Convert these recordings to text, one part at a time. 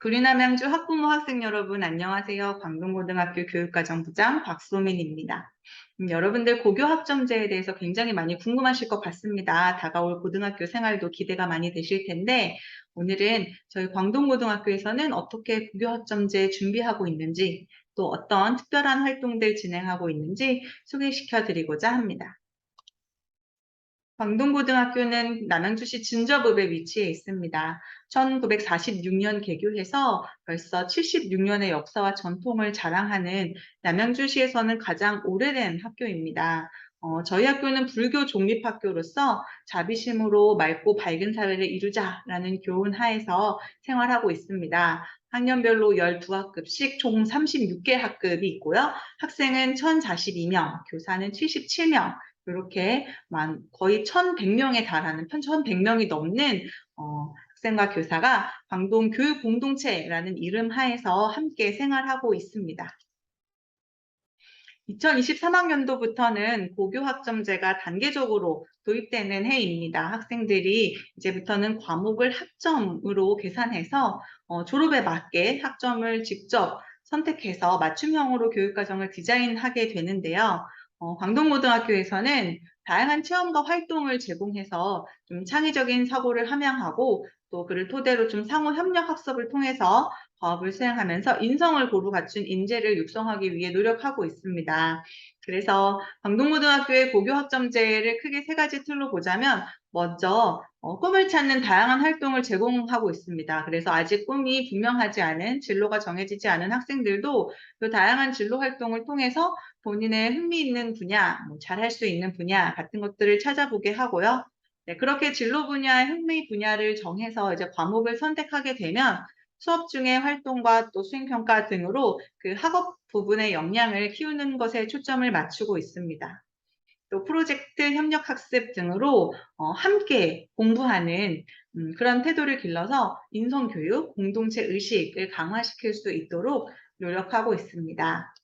구리남양주 학부모 학생 여러분 안녕하세요. 광동고등학교 교육과정부장 박소민입니다. 여러분들 고교 학점제에 대해서 굉장히 많이 궁금하실 것 같습니다. 다가올 고등학교 생활도 기대가 많이 되실 텐데 오늘은 저희 광동고등학교에서는 어떻게 고교 학점제 준비하고 있는지 또 어떤 특별한 활동들 진행하고 있는지 소개시켜 드리고자 합니다. 광동고등학교는 남양주시 진접읍에 위치해 있습니다. 1946년 개교해서 벌써 76년의 역사와 전통을 자랑하는 남양주시에서는 가장 오래된 학교입니다. 저희 학교는 불교 종립학교로서 자비심으로 맑고 밝은 사회를 이루자라는 교훈 하에서 생활하고 있습니다. 학년별로 12학급씩 총 36개 학급이 있고요. 학생은 1,042명, 교사는 77명, 이렇게 거의 1,100명에 달하는 1,100명이 넘는 학생과 교사가 광동 교육 공동체라는 이름 하에서 함께 생활하고 있습니다. 2023학년도부터는 고교 학점제가 단계적으로 도입되는 해입니다. 학생들이 이제부터는 과목을 학점으로 계산해서 졸업에 맞게 학점을 직접 선택해서 맞춤형으로 교육과정을 디자인하게 되는데요. 광동고등학교에서는 다양한 체험과 활동을 제공해서 좀 창의적인 사고를 함양하고 또 그를 토대로 좀 상호 협력 학습을 통해서 과업을 수행하면서 인성을 고루 갖춘 인재를 육성하기 위해 노력하고 있습니다. 그래서 광동고등학교의 고교 학점제를 크게 세 가지 틀로 보자면 먼저 꿈을 찾는 다양한 활동을 제공하고 있습니다. 그래서 아직 꿈이 분명하지 않은 진로가 정해지지 않은 학생들도 그 다양한 진로 활동을 통해서 본인의 흥미있는 분야, 잘할 수 있는 분야 같은 것들을 찾아보게 하고요. 네, 그렇게 진로 분야의 흥미 분야를 정해서 이제 과목을 선택하게 되면 수업 중의 활동과 또 수행평가 등으로 그 학업 부분의 역량을 키우는 것에 초점을 맞추고 있습니다. 또 프로젝트 협력학습 등으로 함께 공부하는 그런 태도를 길러서 인성교육, 공동체 의식을 강화시킬 수 있도록 노력하고 있습니다.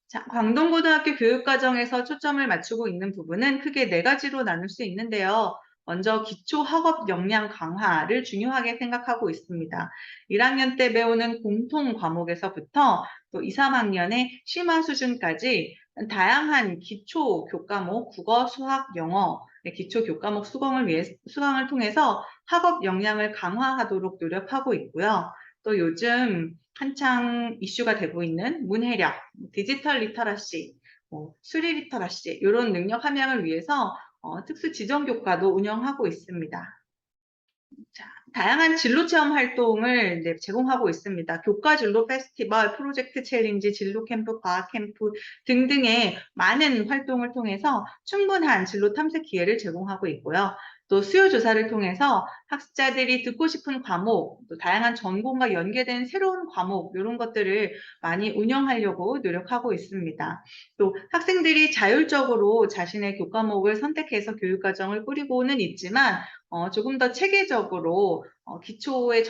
자, 광동고등학교 교육과정에서 초점을 맞추고 있는 부분은 크게 네 가지로 나눌 수 있는데요. 먼저 기초 학업 역량 강화를 중요하게 생각하고 있습니다. 1학년 때 배우는 공통 과목에서부터 또 2, 3학년의 심화 수준까지 다양한 기초 교과목, 국어, 수학, 영어, 기초 교과목 수강을 통해서 학업 역량을 강화하도록 노력하고 있고요. 또 요즘 한창 이슈가 되고 있는 문해력, 디지털 리터러시, 수리 리터러시 이런 능력 함양을 위해서 특수 지정 교과도 운영하고 있습니다. 자, 다양한 진로 체험 활동을 제공하고 있습니다. 교과 진로 페스티벌, 프로젝트 챌린지, 진로 캠프, 과학 캠프 등등의 많은 활동을 통해서 충분한 진로 탐색 기회를 제공하고 있고요. 또 수요 조사를 통해서 학자들이 듣고 싶은 과목, 또 다양한 전공과 연계된 새로운 과목 이런 것들을 많이 운영하려고 노력하고 있습니다. 또 학생들이 자율적으로 자신의 교과목을 선택해서 교육과정을 꾸리고는 있지만 조금 더 체계적으로 기초의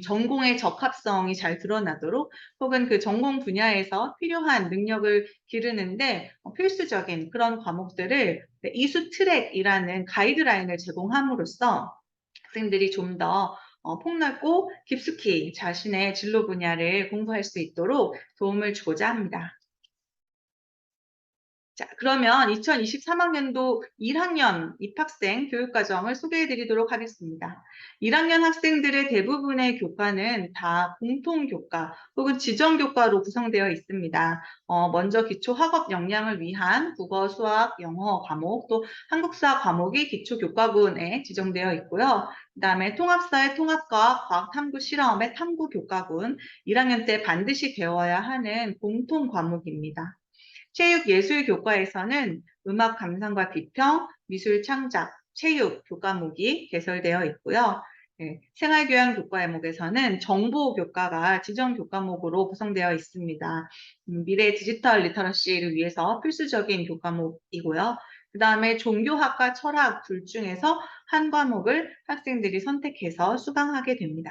전공의 적합성이 잘 드러나도록 혹은 그 전공 분야에서 필요한 능력을 기르는데 필수적인 그런 과목들을 이수 트랙이라는 가이드라인을 제공함으로써 학생들이 좀 더 폭넓고 깊숙이 자신의 진로 분야를 공부할 수 있도록 도움을 주고자 합니다. 자, 그러면 2023학년도 1학년 입학생 교육과정을 소개해 드리도록 하겠습니다. 1학년 학생들의 대부분의 교과는 다 공통교과 혹은 지정교과로 구성되어 있습니다. 먼저 기초 학업 역량을 위한 국어, 수학, 영어 과목, 또 한국사 과목이 기초교과군에 지정되어 있고요. 그 다음에 통합사회 통합과학, 과학탐구 실험의 탐구교과군, 1학년 때 반드시 배워야 하는 공통 과목입니다. 체육예술 교과에서는 음악 감상과 비평, 미술 창작, 체육 교과목이 개설되어 있고요. 네, 생활교양 교과목에서는 정보 교과가 지정 교과목으로 구성되어 있습니다. 미래 디지털 리터러시를 위해서 필수적인 교과목이고요. 그 다음에 종교학과 철학 둘 중에서 한 과목을 학생들이 선택해서 수강하게 됩니다.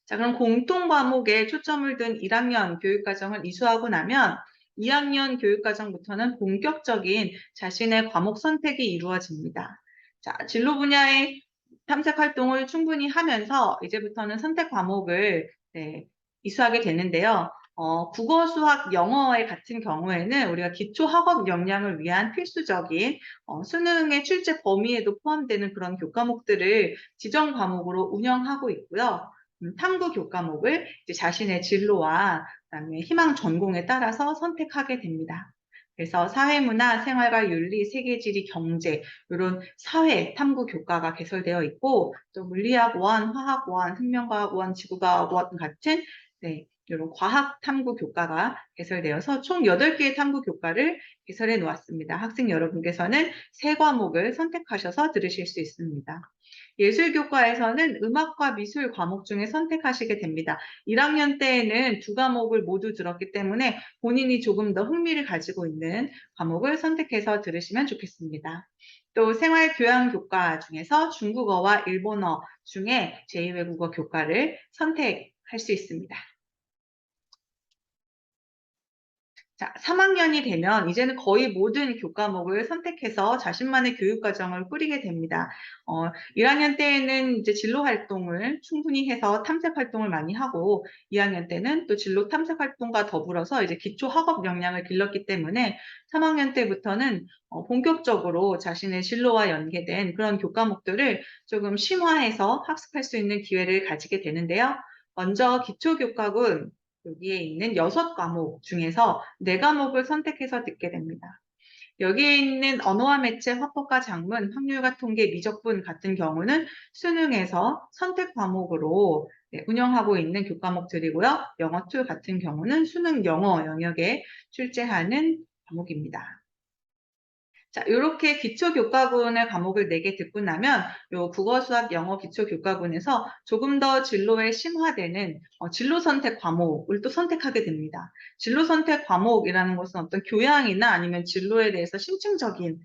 자, 그럼 공통 과목에 초점을 둔 1학년 교육과정을 이수하고 나면 2학년 교육과정부터는 본격적인 자신의 과목 선택이 이루어집니다. 자, 진로 분야의 탐색 활동을 충분히 하면서 이제부터는 선택 과목을 이수하게 되는데요. 국어, 수학, 영어 같은 경우에는 우리가 기초 학업 역량을 위한 필수적인 수능의 출제 범위에도 포함되는 그런 교과목들을 지정 과목으로 운영하고 있고요. 탐구 교과목을 이제 자신의 진로와 그다음에 희망 전공에 따라서 선택하게 됩니다. 그래서 사회문화, 생활과 윤리, 세계지리, 경제 이런 사회 탐구 교과가 개설되어 있고 또 물리학원, 화학원, 생명과학원, 지구과학원 같은 이런 과학 탐구 교과가 개설되어서 총 8개의 탐구 교과를 개설해 놓았습니다. 학생 여러분께서는 3과목을 선택하셔서 들으실 수 있습니다. 예술교과에서는 음악과 미술 과목 중에 선택하시게 됩니다. 1학년 때에는 2과목을 모두 들었기 때문에 본인이 조금 더 흥미를 가지고 있는 과목을 선택해서 들으시면 좋겠습니다. 또 생활교양교과 중에서 중국어와 일본어 중에 제2외국어 교과를 선택할 수 있습니다. 자, 3학년이 되면 이제는 거의 모든 교과목을 선택해서 자신만의 교육 과정을 꾸리게 됩니다. 1학년 때에는 이제 진로 활동을 충분히 해서 탐색 활동을 많이 하고 2학년 때는 또 진로 탐색 활동과 더불어서 이제 기초 학업 역량을 길렀기 때문에 3학년 때부터는 본격적으로 자신의 진로와 연계된 그런 교과목들을 조금 심화해서 학습할 수 있는 기회를 가지게 되는데요. 먼저 기초교과군 여기에 있는 6과목 중에서 4과목을 선택해서 듣게 됩니다. 여기에 있는 언어와 매체, 화법과 작문, 확률과 통계, 미적분 같은 경우는 수능에서 선택 과목으로 운영하고 있는 교과목들이고요. 영어2 같은 경우는 수능 영어 영역에 출제하는 과목입니다. 자, 이렇게 기초교과군의 과목을 4개 듣고 나면 요 국어, 수학, 영어 기초교과군에서 조금 더 진로에 심화되는 진로 선택 과목을 또 선택하게 됩니다. 진로 선택 과목이라는 것은 어떤 교양이나 아니면 진로에 대해서 심층적인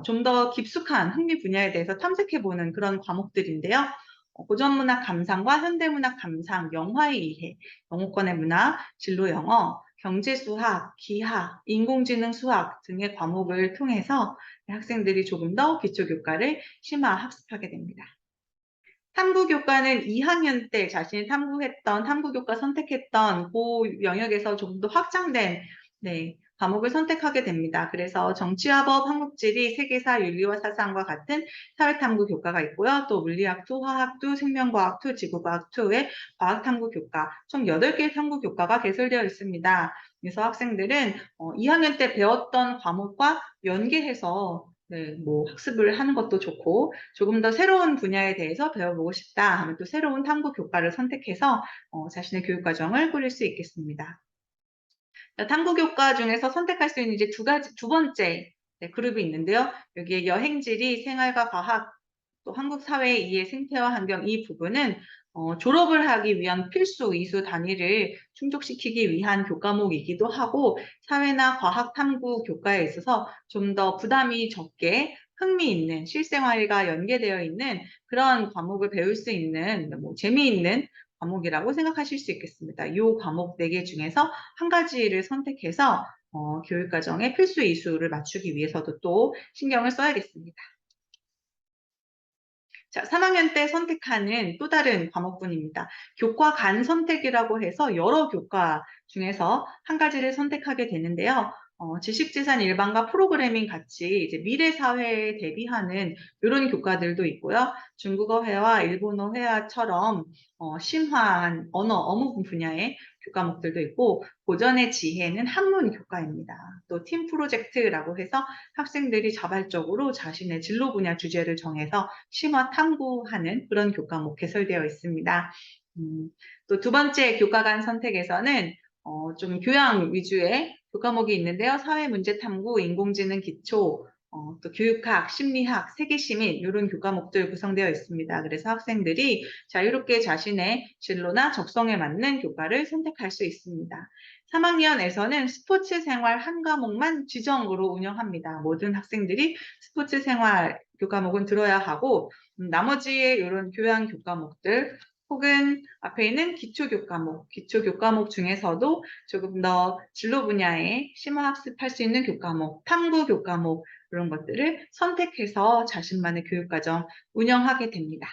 좀 더 깊숙한 흥미 분야에 대해서 탐색해보는 그런 과목들인데요. 고전문학 감상과 현대문학 감상, 영화의 이해, 영어권의 문화, 진로 영어, 경제수학, 기하, 인공지능 수학 등의 과목을 통해서 학생들이 조금 더 기초교과를 심화 학습하게 됩니다. 탐구교과는 2학년 때 자신이 탐구했던, 탐구교과 선택했던 그 영역에서 조금 더 확장된 과목을 선택하게 됩니다. 그래서 정치화법, 한국지리, 세계사, 윤리와 사상과 같은 사회탐구 교과가 있고요. 또 물리학2, 화학2, 생명과학2, 지구과학2의 과학탐구 교과, 총 8개의 탐구 교과가 개설되어 있습니다. 그래서 학생들은 2학년 때 배웠던 과목과 연계해서 뭐 학습을 하는 것도 좋고 조금 더 새로운 분야에 대해서 배워보고 싶다 하면 또 새로운 탐구 교과를 선택해서 자신의 교육 과정을 꾸릴 수 있겠습니다. 탐구 교과 중에서 선택할 수 있는 이제 두 번째 그룹이 있는데요. 여기에 여행지리, 생활과 과학, 또 한국 사회의 이해, 생태와 환경 이 부분은 졸업을 하기 위한 필수 이수 단위를 충족시키기 위한 교과목이기도 하고 사회나 과학 탐구 교과에 있어서 좀 더 부담이 적게 흥미있는 실생활과 연계되어 있는 그런 과목을 배울 수 있는 뭐 재미있는 과목이라고 생각하실 수 있겠습니다. 이 과목 4개 중에서 한 가지를 선택해서 교육과정의 필수 이수를 맞추기 위해서도 또 신경을 써야겠습니다. 자, 3학년 때 선택하는 또 다른 과목군입니다. 교과 간 선택이라고 해서 여러 교과 중에서 한 가지를 선택하게 되는데요. 지식재산 일반과 프로그래밍 같이 이제 미래 사회에 대비하는 이런 교과들도 있고요. 중국어 회화, 일본어 회화처럼 심화한 언어, 어무 분야의 교과목들도 있고 고전의 지혜는 학문 교과입니다. 또 팀 프로젝트라고 해서 학생들이 자발적으로 자신의 진로 분야 주제를 정해서 심화 탐구하는 그런 교과목 개설되어 있습니다. 또 두 번째 교과 간 선택에서는 좀 교양 위주의 교과목이 있는데요. 사회문제탐구, 인공지능 기초, 또 교육학, 심리학, 세계시민 이런 교과목들 구성되어 있습니다. 그래서 학생들이 자유롭게 자신의 진로나 적성에 맞는 교과를 선택할 수 있습니다. 3학년에서는 스포츠 생활 한 과목만 지정으로 운영합니다. 모든 학생들이 스포츠 생활 교과목은 들어야 하고 나머지의 이런 교양 교과목들 혹은 앞에 있는 기초 교과목 중에서도 조금 더 진로 분야에 심화 학습할 수 있는 교과목, 탐구 교과목 이런 것들을 선택해서 자신만의 교육과정 운영하게 됩니다.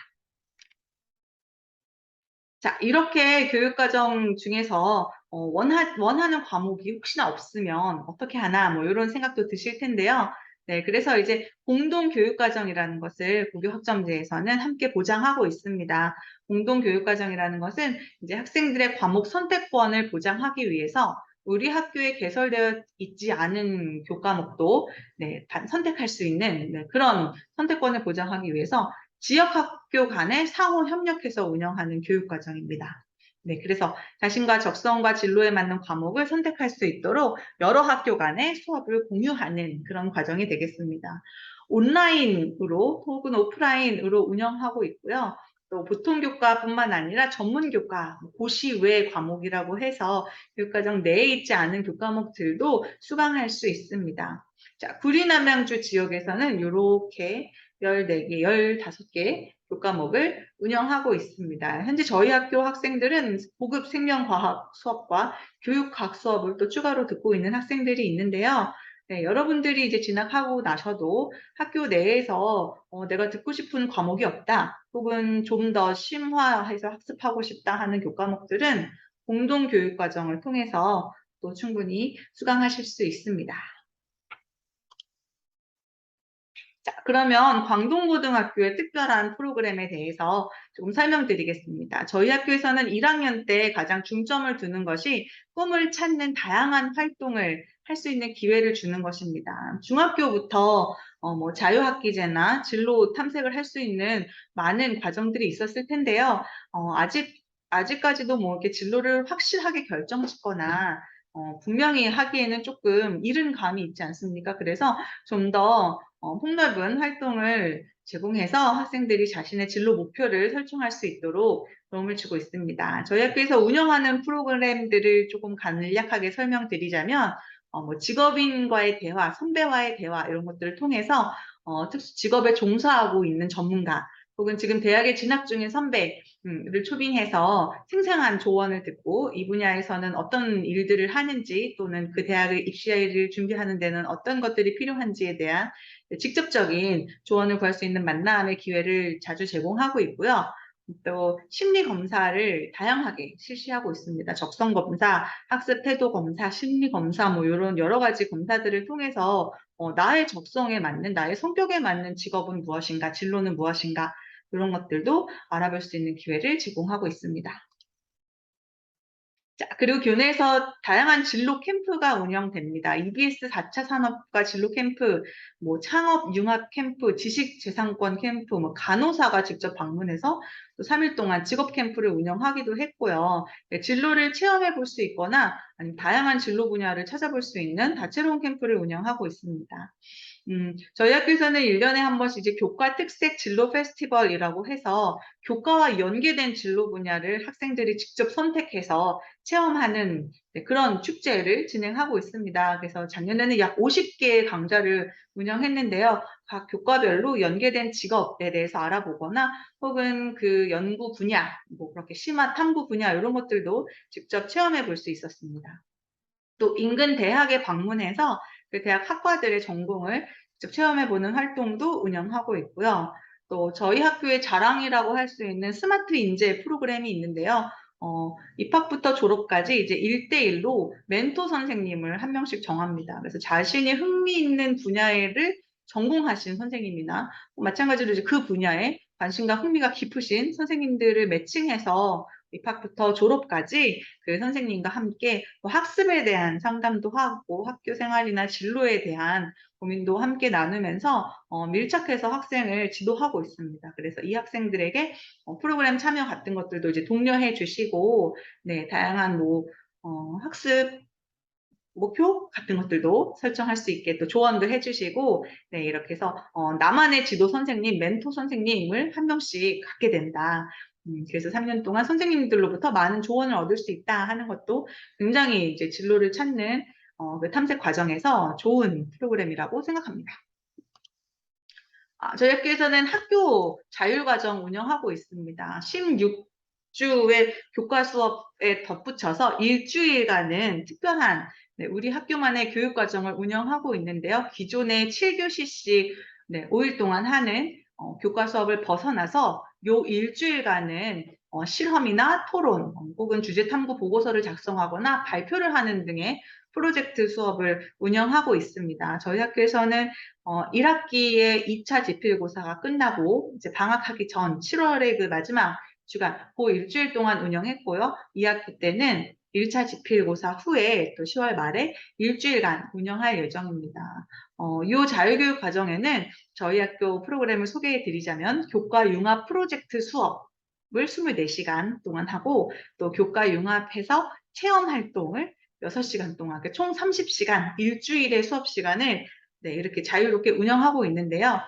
자, 이렇게 교육과정 중에서 원하는 과목이 혹시나 없으면 어떻게 하나 뭐 이런 생각도 드실 텐데요. 네, 그래서 이제 공동교육과정이라는 것을 고교학점제에서는 함께 보장하고 있습니다. 공동교육과정이라는 것은 이제 학생들의 과목 선택권을 보장하기 위해서 우리 학교에 개설되어 있지 않은 교과목도 네, 선택할 수 있는 네, 그런 선택권을 보장하기 위해서 지역학교 간에 상호 협력해서 운영하는 교육과정입니다. 네, 그래서 자신과 적성과 진로에 맞는 과목을 선택할 수 있도록 여러 학교 간에 수업을 공유하는 그런 과정이 되겠습니다. 온라인으로 혹은 오프라인으로 운영하고 있고요. 또 보통 교과뿐만 아니라 전문 교과, 고시 외 과목이라고 해서 교육과정 내에 있지 않은 교과목들도 수강할 수 있습니다. 자, 구리남양주 지역에서는 이렇게 14개, 15개 교과목을 운영하고 있습니다. 현재 저희 학교 학생들은 고급 생명과학 수업과 교육학 수업을 또 추가로 듣고 있는 학생들이 있는데요. 네, 여러분들이 이제 진학하고 나셔도 학교 내에서 내가 듣고 싶은 과목이 없다, 혹은 좀 더 심화해서 학습하고 싶다 하는 교과목들은 공동교육과정을 통해서 또 충분히 수강하실 수 있습니다. 자, 그러면 광동고등학교의 특별한 프로그램에 대해서 조금 설명드리겠습니다. 저희 학교에서는 1학년 때 가장 중점을 두는 것이 꿈을 찾는 다양한 활동을 할 수 있는 기회를 주는 것입니다. 중학교부터 뭐 자유학기제나 진로 탐색을 할 수 있는 많은 과정들이 있었을 텐데요. 아직까지도 뭐 이렇게 진로를 확실하게 결정짓거나 분명히 하기에는 조금 이른 감이 있지 않습니까? 그래서 좀더 폭넓은 활동을 제공해서 학생들이 자신의 진로 목표를 설정할 수 있도록 도움을 주고 있습니다. 저희 학교에서 운영하는 프로그램들을 조금 간략하게 설명드리자면 뭐 직업인과의 대화, 선배와의 대화 이런 것들을 통해서 특수 직업에 종사하고 있는 전문가 혹은 지금 대학에 진학 중인 선배를 초빙해서 생생한 조언을 듣고 이 분야에서는 어떤 일들을 하는지 또는 그 대학을 입시를 준비하는 데는 어떤 것들이 필요한지에 대한 직접적인 조언을 구할 수 있는 만남의 기회를 자주 제공하고 있고요. 또 심리 검사를 다양하게 실시하고 있습니다. 적성 검사, 학습 태도 검사, 심리 검사 뭐 이런 여러 가지 검사들을 통해서 나의 적성에 맞는 나의 성격에 맞는 직업은 무엇인가, 진로는 무엇인가 이런 것들도 알아볼 수 있는 기회를 제공하고 있습니다. 자, 그리고 교내에서 다양한 진로 캠프가 운영됩니다. EBS 4차 산업과 진로 캠프, 뭐 창업 융합 캠프, 지식재산권 캠프, 뭐 간호사가 직접 방문해서 또 3일 동안 직업 캠프를 운영하기도 했고요. 네, 진로를 체험해 볼 수 있거나 아니면 다양한 진로 분야를 찾아볼 수 있는 다채로운 캠프를 운영하고 있습니다. 저희 학교에서는 1년에 한 번씩 이제 교과 특색 진로 페스티벌이라고 해서 교과와 연계된 진로 분야를 학생들이 직접 선택해서 체험하는 네, 그런 축제를 진행하고 있습니다. 그래서 작년에는 약 50개의 강좌를 운영했는데요. 각 교과별로 연계된 직업에 대해서 알아보거나 혹은 그 연구 분야, 뭐 그렇게 심화 탐구 분야 이런 것들도 직접 체험해 볼 수 있었습니다. 또 인근 대학에 방문해서 그 대학 학과들의 전공을 직접 체험해보는 활동도 운영하고 있고요. 또 저희 학교의 자랑이라고 할 수 있는 스마트 인재 프로그램이 있는데요. 입학부터 졸업까지 이제 1대1로 멘토 선생님을 한 명씩 정합니다. 그래서 자신이 흥미있는 분야를 전공하신 선생님이나 마찬가지로 이제 그 분야에 관심과 흥미가 깊으신 선생님들을 매칭해서 입학부터 졸업까지 그 선생님과 함께 학습에 대한 상담도 하고 학교 생활이나 진로에 대한 고민도 함께 나누면서 밀착해서 학생을 지도하고 있습니다. 그래서 이 학생들에게 프로그램 참여 같은 것들도 이제 독려해 주시고, 네, 다양한 뭐 학습 목표 같은 것들도 설정할 수 있게 또 조언도 해주시고, 네, 이렇게 해서 나만의 지도 선생님, 멘토 선생님을 한 명씩 갖게 된다. 그래서 3년 동안 선생님들로부터 많은 조언을 얻을 수 있다 하는 것도 굉장히 이제 진로를 찾는 그 탐색 과정에서 좋은 프로그램이라고 생각합니다. 저희 학교에서는 학교 자율과정 운영하고 있습니다. 16주의 교과 수업에 덧붙여서 일주일간은 특별한 네, 우리 학교만의 교육과정을 운영하고 있는데요. 기존의 7교시씩 네, 5일 동안 하는 교과 수업을 벗어나서 요 일주일간은 실험이나 토론 혹은 주제 탐구 보고서를 작성하거나 발표를 하는 등의 프로젝트 수업을 운영하고 있습니다. 저희 학교에서는 1학기에 2차 지필고사가 끝나고 이제 방학하기 전 7월의 그 마지막 주간 그 일주일 동안 운영했고요. 2학기 때는 1차 지필고사 후에 또 10월 말에 일주일간 운영할 예정입니다. 이 자유교육 과정에는 저희 학교 프로그램을 소개해 드리자면 교과 융합 프로젝트 수업을 24시간 동안 하고 또 교과 융합해서 체험 활동을 6시간 동안, 그러니까 총 30시간, 일주일의 수업 시간을 네, 이렇게 자유롭게 운영하고 있는데요.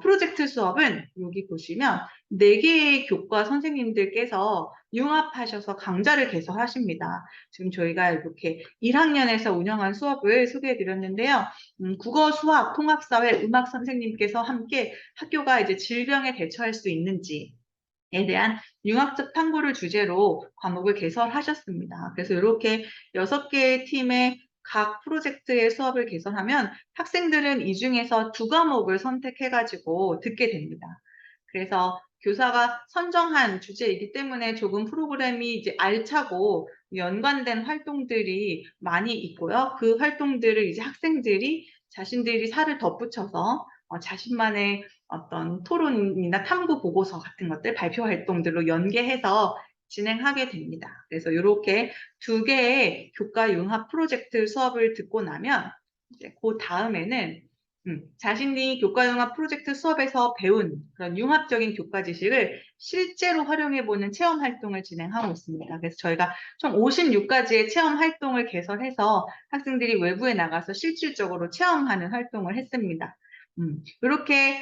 프로젝트 수업은 여기 보시면 4개의 교과 선생님들께서 융합하셔서 강좌를 개설하십니다. 지금 저희가 이렇게 1학년에서 운영한 수업을 소개해 드렸는데요. 국어, 수학, 통합사회, 음악 선생님께서 함께 학교가 이제 질병에 대처할 수 있는지에 대한 융합적 탐구를 주제로 과목을 개설하셨습니다. 그래서 이렇게 6개의 팀의 각 프로젝트의 수업을 개설하면 학생들은 이 중에서 2과목을 선택해가지고 듣게 됩니다. 그래서 교사가 선정한 주제이기 때문에 조금 프로그램이 이제 알차고 연관된 활동들이 많이 있고요. 그 활동들을 이제 학생들이 자신들이 살을 덧붙여서 자신만의 어떤 토론이나 탐구 보고서 같은 것들, 발표 활동들로 연계해서 진행하게 됩니다. 그래서 이렇게 2개의 교과 융합 프로젝트 수업을 듣고 나면 이제 그 다음에는 자신이 교과융합 프로젝트 수업에서 배운 그런 융합적인 교과 지식을 실제로 활용해보는 체험 활동을 진행하고 있습니다. 그래서 저희가 총 56가지의 체험 활동을 개설해서 학생들이 외부에 나가서 실질적으로 체험하는 활동을 했습니다. 이렇게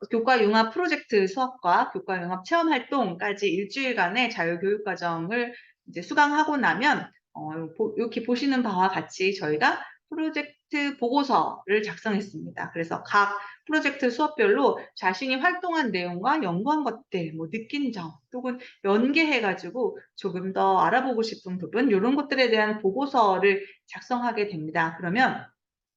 교과 융합 프로젝트 수업과 교과 융합 체험 활동까지 일주일간의 자유교육 과정을 이제 수강하고 나면 이렇게 보시는 바와 같이 저희가 프로젝트 보고서를 작성했습니다. 그래서 각 프로젝트 수업별로 자신이 활동한 내용과 연구한 것들, 뭐 느낀 점, 혹은 연계해가지고 조금 더 알아보고 싶은 부분, 이런 것들에 대한 보고서를 작성하게 됩니다. 그러면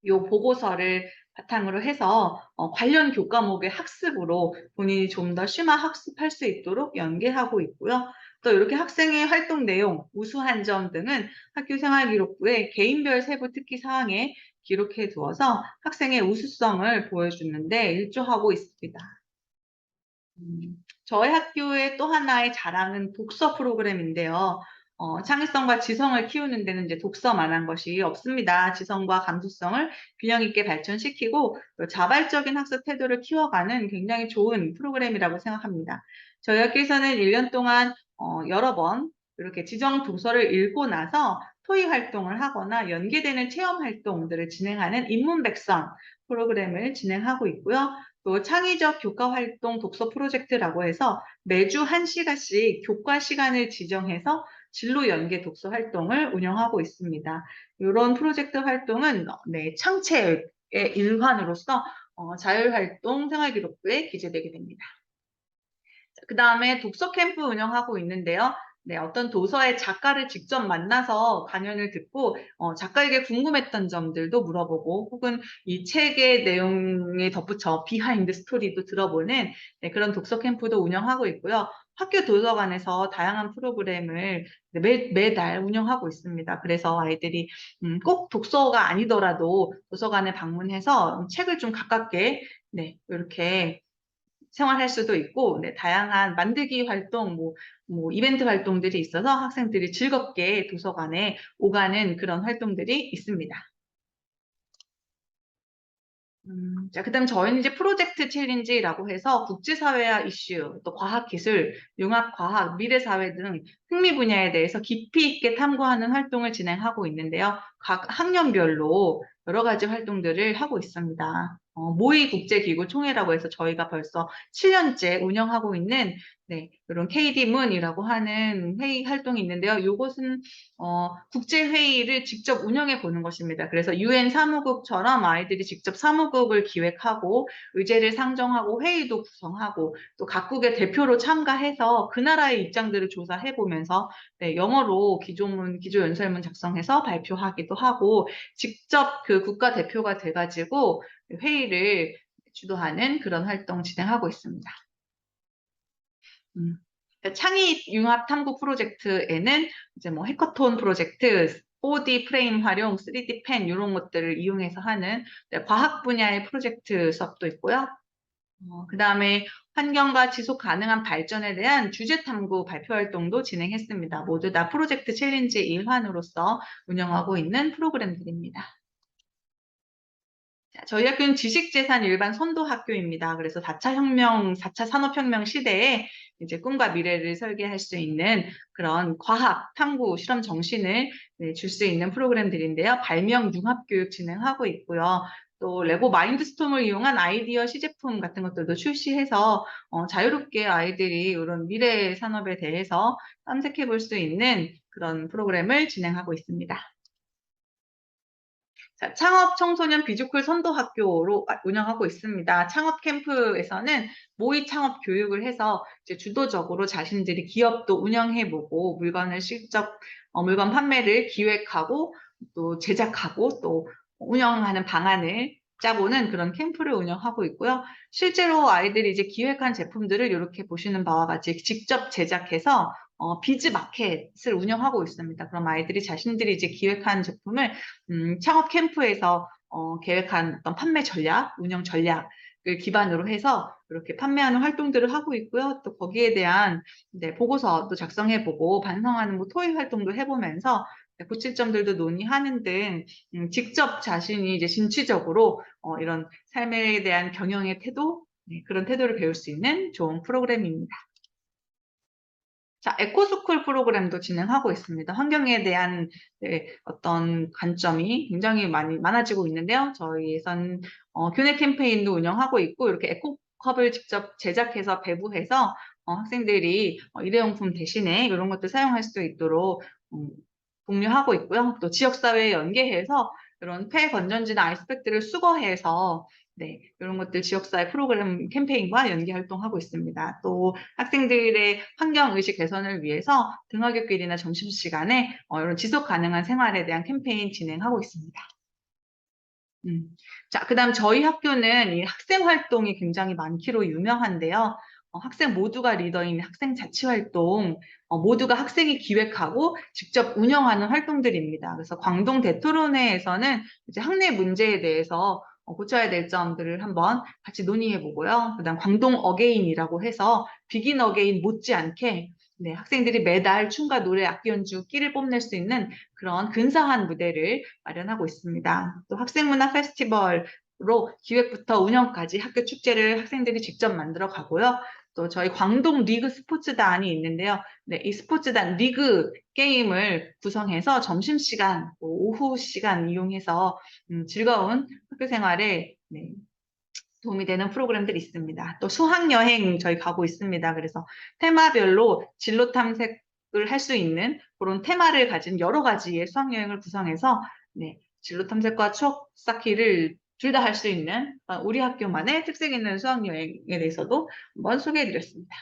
이 보고서를 바탕으로 해서 관련 교과목의 학습으로 본인이 좀 더 심화 학습할 수 있도록 연계하고 있고요. 또 이렇게 학생의 활동 내용, 우수한 점 등은 학교생활기록부에 개인별 세부 특기 사항에 기록해 두어서 학생의 우수성을 보여주는데 일조하고 있습니다. 저희 학교의 또 하나의 자랑은 독서 프로그램인데요. 창의성과 지성을 키우는 데는 이제 독서만한 것이 없습니다. 지성과 감수성을 균형 있게 발전시키고 또 자발적인 학습 태도를 키워가는 굉장히 좋은 프로그램이라고 생각합니다. 저희 학교에서는 1년 동안 여러 번 이렇게 지정 도서를 읽고 나서 토의 활동을 하거나 연계되는 체험 활동들을 진행하는 인문백선 프로그램을 진행하고 있고요. 또 창의적 교과 활동 독서 프로젝트라고 해서 매주 1시간씩 교과 시간을 지정해서 진로 연계 독서 활동을 운영하고 있습니다. 이런 프로젝트 활동은 네, 창체의 일환으로서 자율활동 생활기록부에 기재되게 됩니다. 그 다음에 독서 캠프 운영하고 있는데요. 네, 어떤 도서의 작가를 직접 만나서 강연을 듣고 작가에게 궁금했던 점들도 물어보고 혹은 이 책의 내용에 덧붙여 비하인드 스토리도 들어보는 네, 그런 독서 캠프도 운영하고 있고요. 학교 도서관에서 다양한 프로그램을 매달 운영하고 있습니다. 그래서 아이들이 꼭 독서가 아니더라도 도서관에 방문해서 책을 좀 가깝게 네, 이렇게 생활할 수도 있고, 네, 다양한 만들기 활동, 뭐 이벤트 활동들이 있어서 학생들이 즐겁게 도서관에 오가는 그런 활동들이 있습니다. 자, 그다음 저희는 이제 프로젝트 챌린지라고 해서 국제사회와 이슈, 또 과학기술, 융합과학, 미래사회 등 흥미 분야에 대해서 깊이 있게 탐구하는 활동을 진행하고 있는데요. 각 학년별로 여러 가지 활동들을 하고 있습니다. 모의 국제기구 총회라고 해서 저희가 벌써 7년째 운영하고 있는 네, 이런 KD문이라고 하는 회의 활동이 있는데요. 이것은 국제회의를 직접 운영해 보는 것입니다. 그래서 UN 사무국처럼 아이들이 직접 사무국을 기획하고 의제를 상정하고 회의도 구성하고 또 각국의 대표로 참가해서 그 나라의 입장들을 조사해 보면서 네, 영어로 기조문, 기조연설문 작성해서 발표하기도 하고 직접 그 국가 대표가 돼가지고 회의를 주도하는 그런 활동 진행하고 있습니다. 창의 융합 탐구 프로젝트에는 이제 뭐 해커톤 프로젝트, 4D 프레임 활용, 3D 펜 이런 것들을 이용해서 하는 과학 분야의 프로젝트 수업도 있고요. 그다음에 환경과 지속 가능한 발전에 대한 주제 탐구 발표 활동도 진행했습니다. 모두 다 프로젝트 챌린지 일환으로서 운영하고 있는 프로그램들입니다. 자, 저희 학교는 지식재산 일반 선도 학교입니다. 그래서 4차 산업혁명 시대에 이제 꿈과 미래를 설계할 수 있는 그런 과학, 탐구, 실험 정신을 줄 수 있는 프로그램들인데요. 발명 융합교육 진행하고 있고요. 또 레고 마인드스톰을 이용한 아이디어 시제품 같은 것들도 출시해서 자유롭게 아이들이 이런 미래 산업에 대해서 탐색해 볼 수 있는 그런 프로그램을 진행하고 있습니다. 자, 창업 청소년 비주쿨 선도 학교로 운영하고 있습니다. 창업 캠프에서는 모의 창업 교육을 해서 이제 주도적으로 자신들이 기업도 운영해보고 물건을 실적 물건 판매를 기획하고 또 제작하고 또 운영하는 방안을 짜보는 그런 캠프를 운영하고 있고요. 실제로 아이들이 이제 기획한 제품들을 이렇게 보시는 바와 같이 직접 제작해서 비즈 마켓을 운영하고 있습니다. 그럼 아이들이 자신들이 이제 기획한 제품을 창업 캠프에서 계획한 어떤 판매 전략, 운영 전략을 기반으로 해서 이렇게 판매하는 활동들을 하고 있고요. 또 거기에 대한 보고서도 작성해보고 반성하는 뭐 토의 활동도 해보면서 고칠점들도 논의하는 등 직접 자신이 이제 진취적으로 이런 삶에 대한 경영의 태도, 그런 태도를 배울 수 있는 좋은 프로그램입니다. 자, 에코스쿨 프로그램도 진행하고 있습니다. 환경에 대한 어떤 관점이 굉장히 많아지고 있는데요. 저희에선 교내 캠페인도 운영하고 있고 이렇게 에코컵을 직접 제작해서 배부해서 학생들이 일회용품 대신에 이런 것들 사용할 수 있도록 독려하고 있고요. 또 지역사회에 연계해서 이런 폐건전지나 아이스팩들을 수거해서 이런 것들 지역사회 프로그램 캠페인과 연계 활동하고 있습니다. 또 학생들의 환경의식 개선을 위해서 등하굣길이나 점심시간에 이런 지속 가능한 생활에 대한 캠페인 진행하고 있습니다. 자, 그다음 저희 학교는 이 학생 활동이 굉장히 많기로 유명한데요. 학생 모두가 리더인 학생 자치활동, 모두가 학생이 기획하고 직접 운영하는 활동들입니다. 그래서 광동 대토론회에서는 이제 학내 문제에 대해서 고쳐야 될 점들을 한번 같이 논의해 보고요. 그다음 광동 어게인이라고 해서 비긴 어게인 못지않게 학생들이 매달 춤과 노래, 악기 연주, 끼를 뽐낼 수 있는 그런 근사한 무대를 마련하고 있습니다. 또 학생문화 페스티벌로 기획부터 운영까지 학교 축제를 학생들이 직접 만들어 가고요. 또 저희 광동 리그 스포츠단이 있는데요. 이 스포츠단 리그 게임을 구성해서 점심시간, 오후 시간 이용해서 즐거운 학교 생활에 도움이 되는 프로그램들이 있습니다. 또 수학여행 저희 가고 있습니다. 그래서 테마별로 진로 탐색을 할 수 있는 그런 테마를 가진 여러 가지의 수학여행을 구성해서 진로 탐색과 추억 쌓기를 둘 다 할 수 있는 우리 학교만의 특색 있는 수학여행에 대해서도 한번 소개해드렸습니다.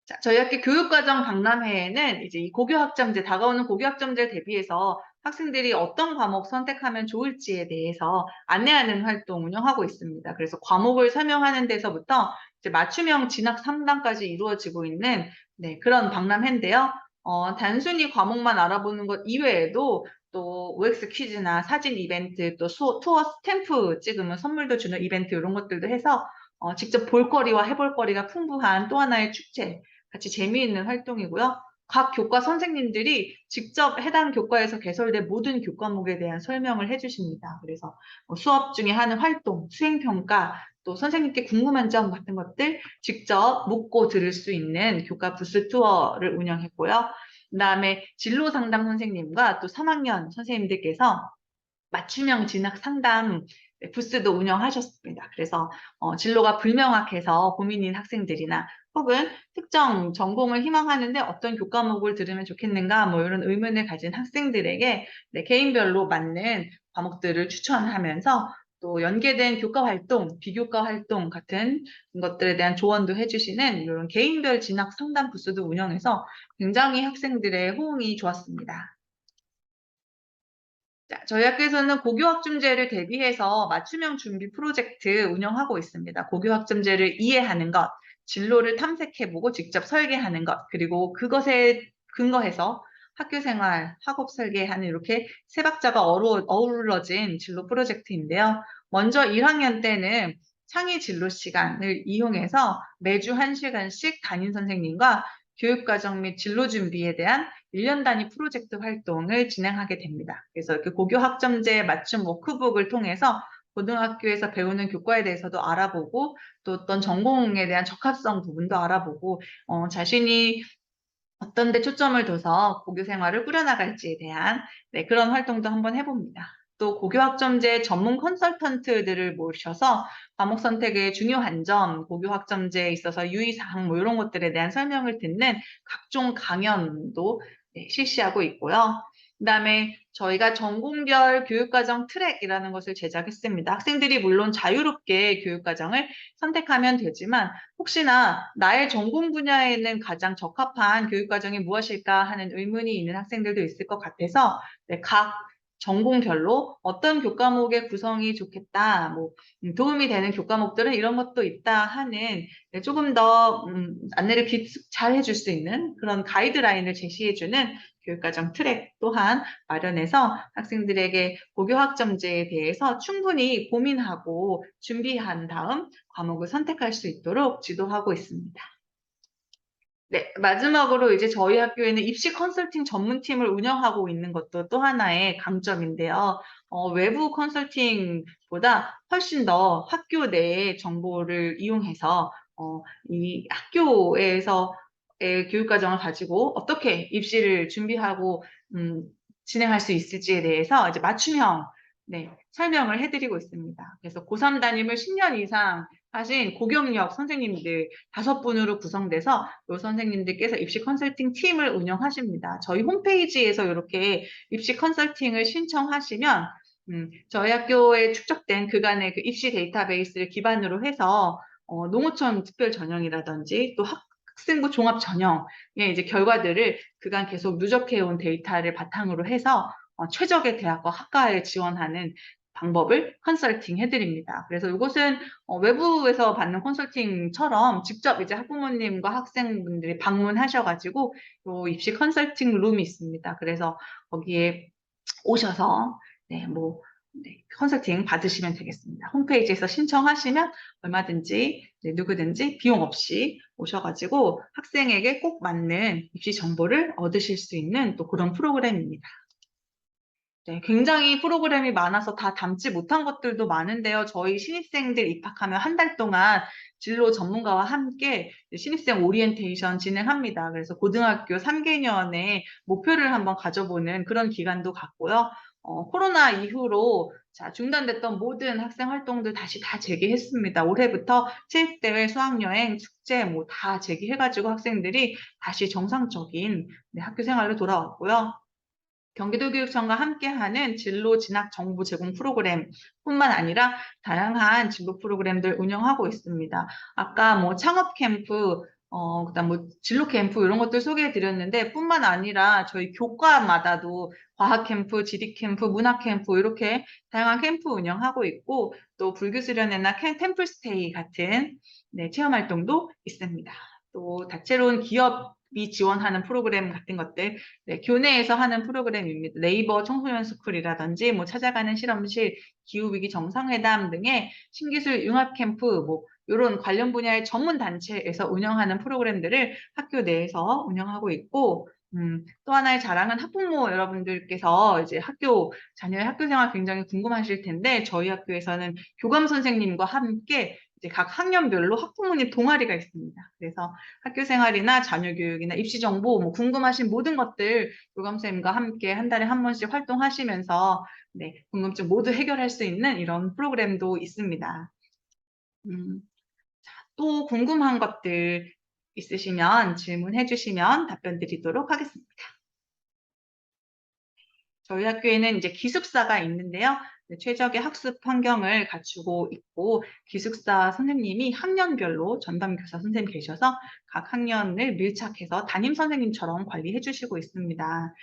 자, 저희 학교 교육과정 박람회에는 이제 이 고교학점제, 다가오는 고교학점제를 대비해서 학생들이 어떤 과목 선택하면 좋을지에 대해서 안내하는 활동 운영하고 있습니다. 그래서 과목을 설명하는 데서부터 이제 맞춤형 진학 상담까지 이루어지고 있는 그런 박람회인데요. 단순히 과목만 알아보는 것 이외에도 또 OX 퀴즈나 사진 이벤트, 또 투어 스탬프 찍으면 선물도 주는 이벤트 이런 것들도 해서 직접 볼거리와 해볼거리가 풍부한 또 하나의 축제, 같이 재미있는 활동이고요. 각 교과 선생님들이 직접 해당 교과에서 개설된 모든 교과목에 대한 설명을 해주십니다. 그래서 수업 중에 하는 활동, 수행평가, 또 선생님께 궁금한 점 같은 것들 직접 묻고 들을 수 있는 교과 부스 투어를 운영했고요. 그다음에 진로 상담 선생님과 또 3학년 선생님들께서 맞춤형 진학 상담 부스도 운영하셨습니다. 그래서 진로가 불명확해서 고민인 학생들이나 혹은 특정 전공을 희망하는데 어떤 교과목을 들으면 좋겠는가 뭐 이런 의문을 가진 학생들에게 개인별로 맞는 과목들을 추천하면서 또 연계된 교과 활동, 비교과 활동 같은 것들에 대한 조언도 해주시는 이런 개인별 진학 상담 부스도 운영해서 굉장히 학생들의 호응이 좋았습니다. 자, 저희 학교에서는 고교학점제를 대비해서 맞춤형 준비 프로젝트 운영하고 있습니다. 고교학점제를 이해하는 것, 진로를 탐색해보고 직접 설계하는 것, 그리고 그것에 근거해서 학교 생활, 학업 설계하는 이렇게 세 박자가 어우러진 진로 프로젝트인데요. 먼저 1학년 때는 창의 진로 시간을 이용해서 매주 1시간씩 담임 선생님과 교육과정 및 진로 준비에 대한 1년 단위 프로젝트 활동을 진행하게 됩니다. 그래서 그 고교 학점제 맞춤 워크북을 통해서 고등학교에서 배우는 교과에 대해서도 알아보고 또 어떤 전공에 대한 적합성 부분도 알아보고 자신이 어떤 데 초점을 둬서 고교 생활을 꾸려나갈지에 대한 그런 활동도 한번 해봅니다. 또 고교학점제 전문 컨설턴트들을 모셔서 과목 선택의 중요한 점, 고교학점제에 있어서 유의사항 뭐 이런 것들에 대한 설명을 듣는 각종 강연도 실시하고 있고요. 그다음에 저희가 전공별 교육과정 트랙이라는 것을 제작했습니다. 학생들이 물론 자유롭게 교육과정을 선택하면 되지만 혹시나 나의 전공 분야에는 가장 적합한 교육과정이 무엇일까 하는 의문이 있는 학생들도 있을 것 같아서 각 전공별로 어떤 교과목의 구성이 좋겠다, 뭐 도움이 되는 교과목들은 이런 것도 있다 하는 조금 더 안내를 잘 해줄 수 있는 그런 가이드라인을 제시해주는 교육과정 트랙 또한 마련해서 학생들에게 고교학점제에 대해서 충분히 고민하고 준비한 다음 과목을 선택할 수 있도록 지도하고 있습니다. 네, 마지막으로 이제 저희 학교에는 입시 컨설팅 전문팀을 운영하고 있는 것도 또 하나의 강점인데요. 외부 컨설팅보다 훨씬 더 학교 내의 정보를 이용해서 이 학교에서의 교육과정을 가지고 어떻게 입시를 준비하고 진행할 수 있을지에 대해서 이제 맞춤형 설명을 해드리고 있습니다. 그래서 고3 담임을 10년 이상 하신 고경력 선생님들 5분으로 구성돼서 이 선생님들께서 입시 컨설팅 팀을 운영하십니다. 저희 홈페이지에서 이렇게 입시 컨설팅을 신청하시면 저희 학교에 축적된 그간의 그 입시 데이터베이스를 기반으로 해서 농어촌 특별 전형이라든지 또 학생부 종합 전형의 이제 결과들을 그간 계속 누적해온 데이터를 바탕으로 해서 최적의 대학과 학과에 지원하는 방법을 컨설팅 해드립니다. 그래서 이것은 외부에서 받는 컨설팅처럼 직접 이제 학부모님과 학생분들이 방문하셔가지고 요 입시 컨설팅 룸이 있습니다. 그래서 거기에 오셔서 컨설팅 받으시면 되겠습니다. 홈페이지에서 신청하시면 얼마든지 누구든지 비용 없이 오셔가지고 학생에게 꼭 맞는 입시 정보를 얻으실 수 있는 또 그런 프로그램입니다. 네, 굉장히 프로그램이 많아서 다 담지 못한 것들도 많은데요. 저희 신입생들 입학하면 한 달 동안 진로 전문가와 함께 신입생 오리엔테이션 진행합니다. 그래서 고등학교 3개년의 목표를 한번 가져보는 그런 기간도 갖고요. 코로나 이후로 중단됐던 모든 학생 활동들 다시 다 재개했습니다. 올해부터 체육대회, 수학여행, 축제 뭐 다 재개해가지고 학생들이 다시 정상적인 학교 생활로 돌아왔고요. 경기도교육청과 함께하는 진로 진학 정보 제공 프로그램뿐만 아니라 다양한 진로 프로그램들 운영하고 있습니다. 아까 뭐 창업 캠프, 그다음 뭐 진로 캠프 이런 것들 소개해 드렸는데 뿐만 아니라 저희 교과마다도 과학 캠프, 지리 캠프, 문학 캠프 이렇게 다양한 캠프 운영하고 있고 또 불교 수련회나 템플스테이 같은 체험 활동도 있습니다. 또 다채로운 기업이 지원하는 프로그램 같은 것들, 교내에서 하는 프로그램입니다. 네이버 청소년 스쿨이라든지 뭐 찾아가는 실험실, 기후위기 정상회담 등의 신기술 융합 캠프, 뭐 이런 관련 분야의 전문 단체에서 운영하는 프로그램들을 학교 내에서 운영하고 있고, 또 하나의 자랑은 학부모 여러분들께서 이제 자녀의 학교 생활 굉장히 궁금하실 텐데, 저희 학교에서는 교감 선생님과 함께 이제 각 학년별로 학부모님 동아리가 있습니다. 그래서 학교 생활이나 자녀 교육이나 입시 정보, 뭐 궁금하신 모든 것들 교감 선생님과 함께 한 달에 한 번씩 활동하시면서 궁금증 모두 해결할 수 있는 이런 프로그램도 있습니다. 또 궁금한 것들 있으시면 질문해 주시면 답변 드리도록 하겠습니다. 저희 학교에는 이제 기숙사가 있는데요. 최적의 학습 환경을 갖추고 있고 기숙사 선생님이 학년별로 전담교사 선생님 계셔서 각 학년을 밀착해서 담임 선생님처럼 관리해 주시고 있습니다.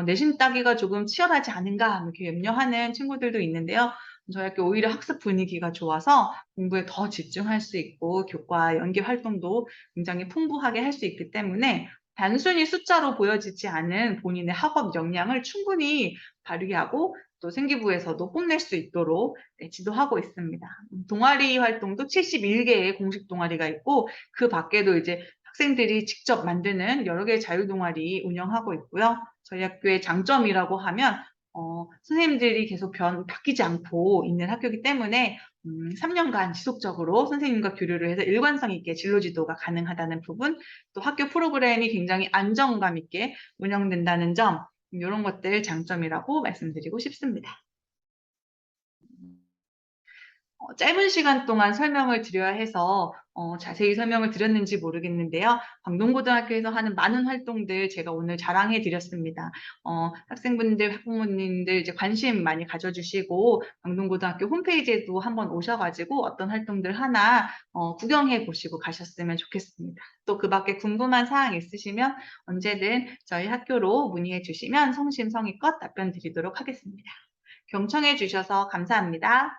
내신 따기가 조금 치열하지 않은가 이렇게 염려하는 친구들도 있는데요. 저희 학교 오히려 학습 분위기가 좋아서 공부에 더 집중할 수 있고 교과 연계 활동도 굉장히 풍부하게 할 수 있기 때문에 단순히 숫자로 보여지지 않은 본인의 학업 역량을 충분히 발휘하고 또 생기부에서도 뽐낼 수 있도록 지도하고 있습니다. 동아리 활동도 71개의 공식 동아리가 있고 그 밖에도 이제 학생들이 직접 만드는 여러 개의 자유 동아리 운영하고 있고요. 저희 학교의 장점이라고 하면 선생님들이 계속 바뀌지 않고 있는 학교이기 때문에 3년간 지속적으로 선생님과 교류를 해서 일관성 있게 진로 지도가 가능하다는 부분, 또 학교 프로그램이 굉장히 안정감 있게 운영된다는 점, 이런 것들 장점이라고 말씀드리고 싶습니다. 짧은 시간 동안 설명을 드려야 해서 자세히 설명을 드렸는지 모르겠는데요. 광동고등학교에서 하는 많은 활동들 제가 오늘 자랑해 드렸습니다. 학생분들, 학부모님들 이제 관심 많이 가져주시고 광동고등학교 홈페이지에도 한번 오셔가지고 어떤 활동들 하나 구경해 보시고 가셨으면 좋겠습니다. 또 그 밖에 궁금한 사항 있으시면 언제든 저희 학교로 문의해 주시면 성심성의껏 답변 드리도록 하겠습니다. 경청해 주셔서 감사합니다.